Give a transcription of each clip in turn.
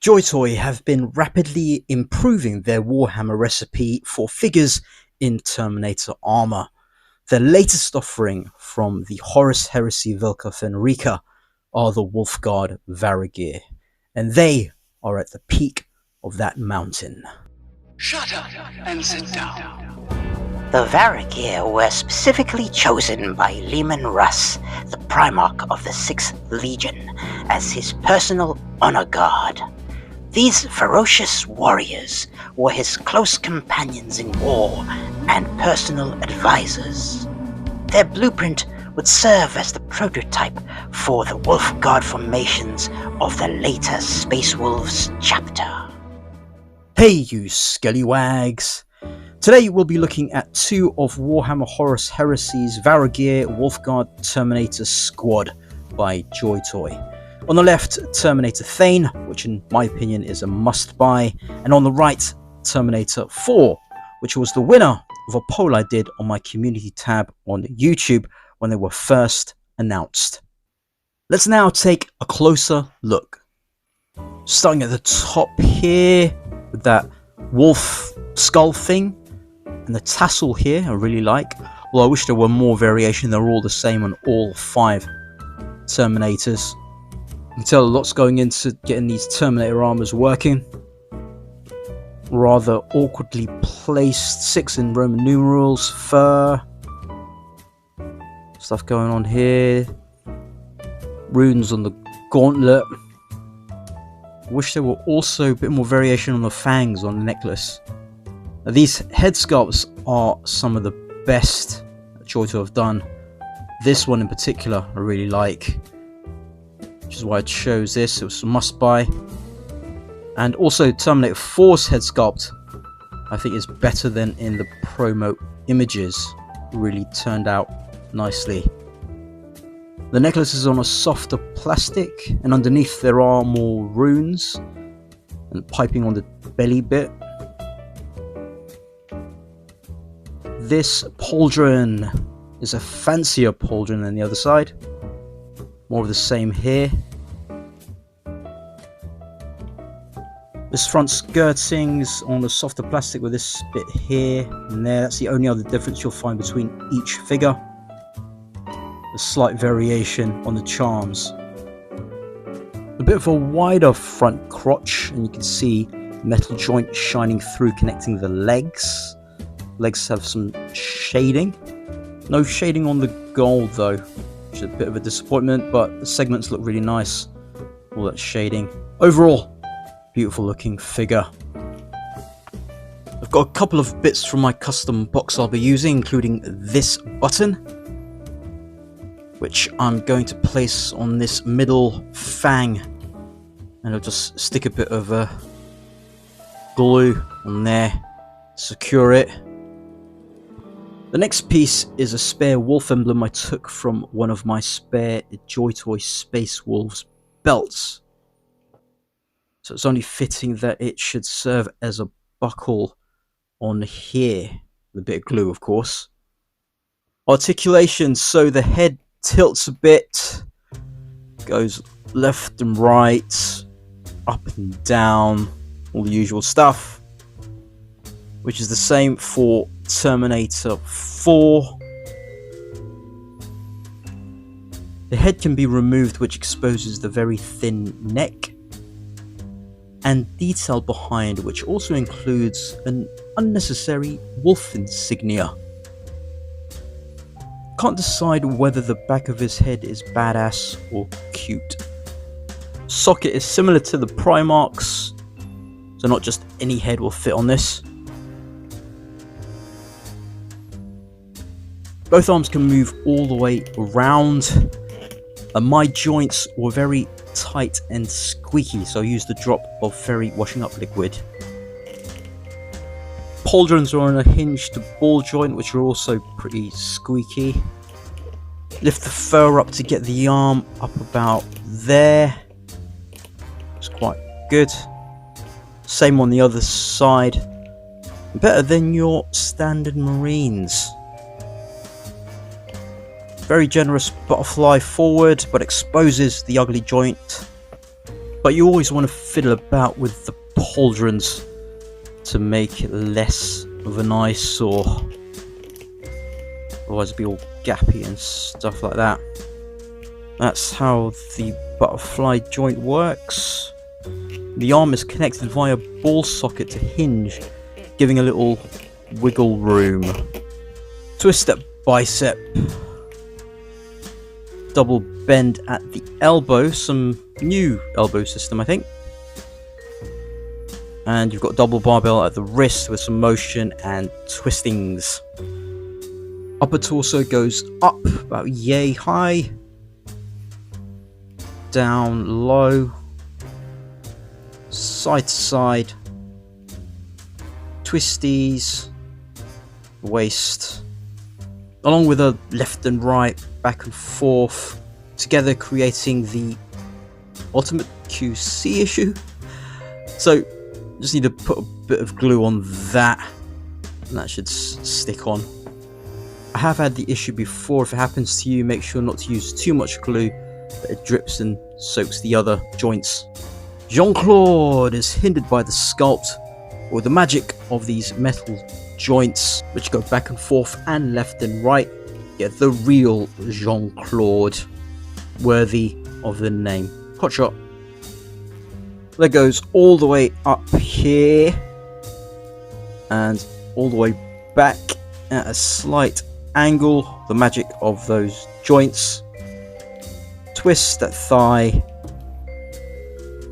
Joytoy have been rapidly improving their Warhammer recipe for figures in Terminator armor. Their latest offering from the Horus Heresy Vlka Fenryka are the Wolfguard VARAGYR, and they are at the peak of that mountain. Shut up and sit down. The VARAGYR were specifically chosen by Leman Russ, the Primarch of the 6th Legion, as his personal honor guard. These ferocious warriors were his close companions in war and personal advisors. Their blueprint would serve as the prototype for the Wolfguard formations of the later Space Wolves chapter. Hey you scallywags! Today we'll be looking at two of Warhammer Horus Heresy's VARAGYR Wolfguard Terminator Squad by Joytoy. On the left, Terminator Thane, which in my opinion is a must-buy, and on the right, Terminator 4, which was the winner of a poll I did on my community tab on YouTube when they were first announced. Let's now take a closer look. Starting at the top here, with that wolf skull thing, and the tassel here I really like, although I wish there were more variation. They're all the same on all 5 Terminators. You can tell a lot's going into getting these Terminator armors working. Rather awkwardly placed, 6 in Roman numerals, fur. Stuff going on here. Runes on the gauntlet. Wish there were also a bit more variation on the fangs on the necklace. Now, these head sculpts are some of the best that Joytoy have done. This one in particular I really like, which is why I chose this. It was a must buy. And also Terminator 4's head sculpt I think is better than in the promo images. Really turned out nicely. The necklace is on a softer plastic, and underneath there are more runes and piping on the belly bit. This pauldron is a fancier pauldron than the other side. More of the same here. This front skirting's on a softer plastic with this bit here and there. That's the only other difference you'll find between each figure. A slight variation on the charms. A bit of a wider front crotch, and you can see metal joint shining through connecting the legs. Legs have some shading. No shading on the gold though, which is a bit of a disappointment, but the segments look really nice. All that shading. Overall, beautiful looking figure. I've got a couple of bits from my custom box I'll be using, including this button, which I'm going to place on this middle fang, and I'll just stick a bit of glue on there, secure it. The next piece is a spare wolf emblem I took from one of my spare Joytoy Space Wolves belts. So it's only fitting that it should serve as a buckle on here, with a bit of glue of course. Articulation, so the head tilts a bit, goes left and right, up and down, all the usual stuff, which is the same for Terminator 4. The head can be removed, which exposes the very thin neck and detail behind, which also includes an unnecessary wolf insignia. Can't decide whether the back of his head is badass or cute. Socket is similar to the Primarch's, so not just any head will fit on this. Both arms can move all the way around. My joints were very tight and squeaky, so I used the drop of fairy washing up liquid. Pauldrons are on a hinged ball joint, which are also pretty squeaky. Lift the fur up to get the arm up about there. It's quite good. Same on the other side. Better than your standard Marines. Very generous butterfly forward, but exposes the ugly joint. but you always want to fiddle about with the pauldrons to make it less of an eyesore. Otherwise it'd be all gappy and stuff like that. That's how the butterfly joint works. The arm is connected via ball socket to hinge, giving a little wiggle room. Twist at bicep. Double bend at the elbow, some new elbow system I think. And you've got double barbell at the wrist with some motion and twistings. Upper torso goes up about yay high. Down low. Side to side. Twisties. Waist. Along with a left and right, back and forth. Together creating the ultimate QC issue. So just need to put a bit of glue on that, and that should stick on. I have had the issue before. If it happens to you, make sure not to use too much glue, that it drips and soaks the other joints. Jean-Claude is hindered by the sculpt, or the magic of these metal joints, which go back and forth and left and right. Get the real Jean-Claude, worthy of the name. Hotshot. That goes all the way up here and all the way back at a slight angle. The magic of those joints. Twist at thigh.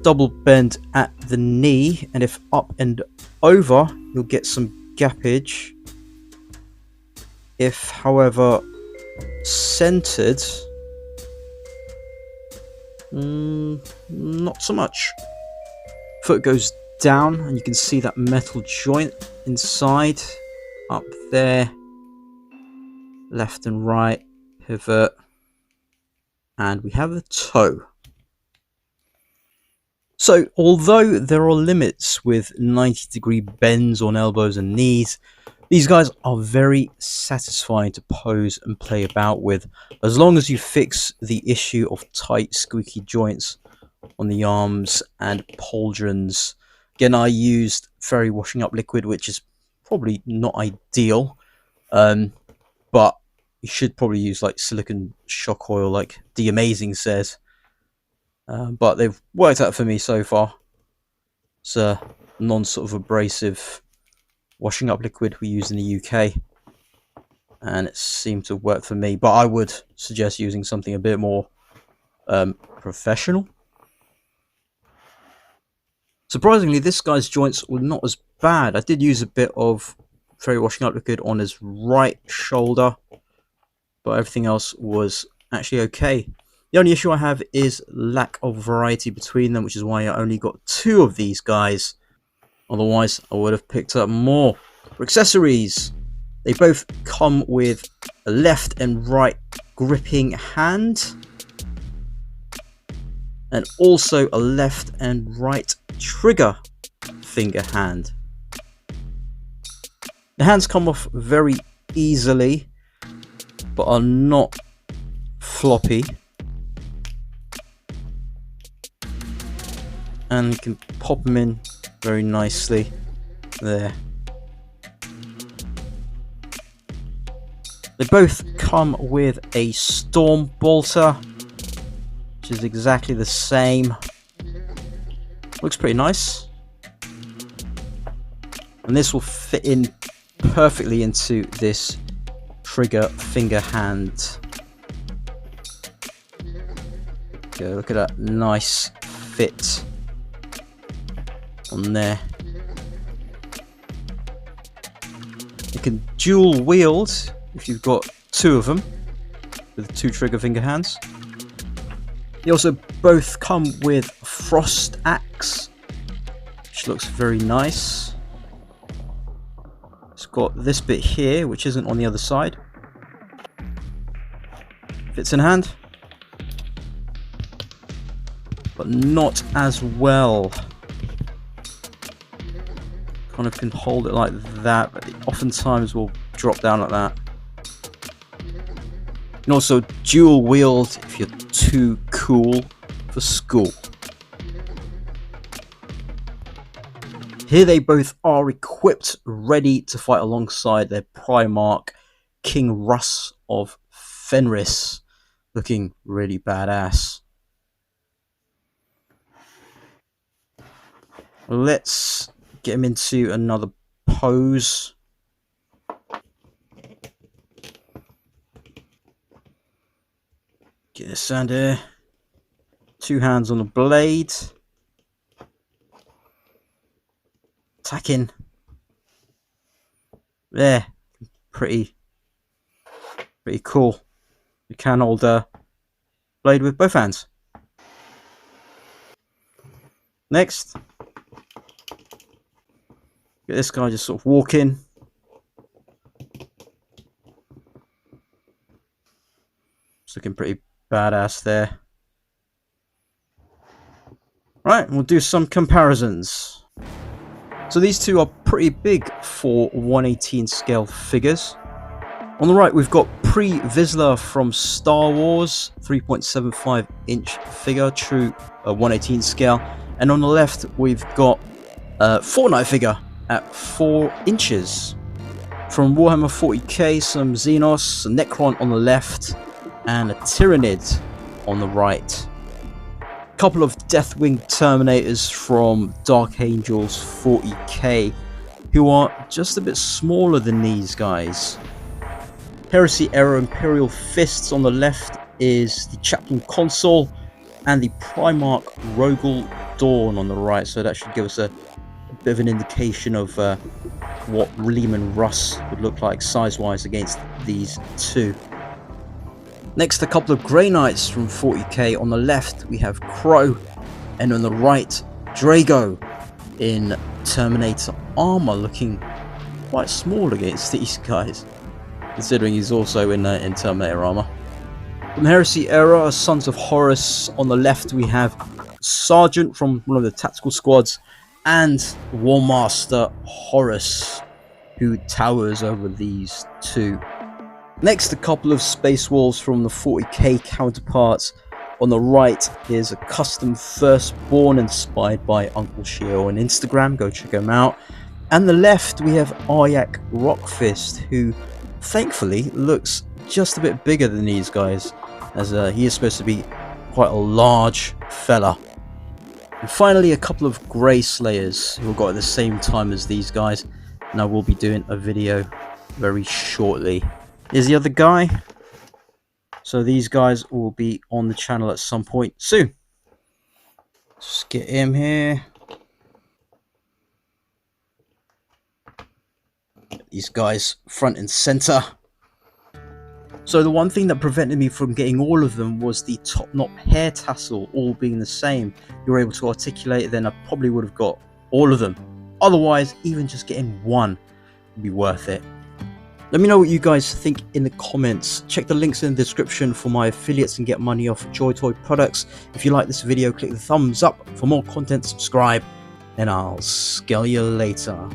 Double bend at the knee, and if up and over, you'll get some gappage. If, however, centered, not so much. Foot goes down, and you can see that metal joint inside, up there, left and right, pivot, and we have the toe. So, although there are limits with 90-degree bends on elbows and knees, these guys are very satisfying to pose and play about with, as long as you fix the issue of tight, squeaky joints on the arms and pauldrons. Again, I used fairy washing up liquid, which is probably not ideal, but you should probably use like silicone shock oil, like The Amazing says. But they've worked out for me so far. It's a non-sort of abrasive washing up liquid we use in the UK, and it seemed to work for me. But I would suggest using something a bit more professional. Surprisingly, this guy's joints were not as bad. I did use a bit of fairy washing up liquid on his right shoulder, but everything else was actually okay. The only issue I have is lack of variety between them, which is why I only got 2 of these guys. Otherwise, I would have picked up more. For accessories, they both come with a left and right gripping hand, and also a left and right trigger finger hand. The hands come off very easily, but are not floppy. And you can pop them in very nicely there. They both come with a storm bolter, which is exactly the same. Looks pretty nice. And this will fit in perfectly into this trigger finger hand. Okay, look at that nice fit on there. You can dual wield if you've got 2 of them with 2 trigger finger hands. They also both come with a frost axe, which looks very nice. It's got this bit here, which isn't on the other side. Fits in hand, but not as well. Kind of can hold it like that, but it oftentimes will drop down like that. You can also dual wield if you're too cool for school. Here they both are equipped, ready to fight alongside their Primarch, King Russ of Fenris, looking really badass. Let's get him into another pose. Get this hand here. 2 hands on the blade. Attacking. There. Pretty cool. You can hold a blade with both hands. Next. Get this guy just sort of walking. It's looking pretty badass there. Right, we'll do some comparisons. So these two are pretty big for 1/18 scale figures. On the right, we've got Pre-Vizsla from Star Wars, 3.75 inch figure, true 1/18 scale. And on the left, we've got a Fortnite figure at 4 inches. From Warhammer 40k, some Xenos, a Necron on the left, and a Tyrannid on the right. Couple of Deathwing Terminators from Dark Angels 40k, who are just a bit smaller than these guys. Heresy Era Imperial Fists on the left is the Chaplain Consul, and the Primarch Rogel Dawn on the right, so that should give us a bit of an indication of what Leman Russ would look like size-wise against these two. Next, a couple of Grey Knights from 40k. On the left, we have Crow, and on the right, Drago in Terminator armor, looking quite small against these guys, considering he's also in Terminator armor. From Heresy Era, Sons of Horus, on the left, we have Sergeant from one of the tactical squads, and Warmaster Horus, who towers over these two. Next, a couple of Space Wolves from the 40k counterparts. On the right is a custom Firstborn inspired by Uncle Shio on Instagram, go check him out. And the left we have Aryak Rockfist, who thankfully looks just a bit bigger than these guys, as he is supposed to be quite a large fella. And finally, a couple of Grey Slayers who got at the same time as these guys, and I will be doing a video very shortly. Here's the other guy. So these guys will be on the channel at some point soon. Just get him here. Get these guys front and center. So the one thing that prevented me from getting all of them was the top knot hair tassel all being the same. You were able to articulate it, then I probably would have got all of them. Otherwise, even just getting one would be worth it. Let me know what you guys think in the comments. Check the links in the description for my affiliates and get money off Joytoy products. If you like this video, click the thumbs up. For more content, subscribe, and I'll scale you later.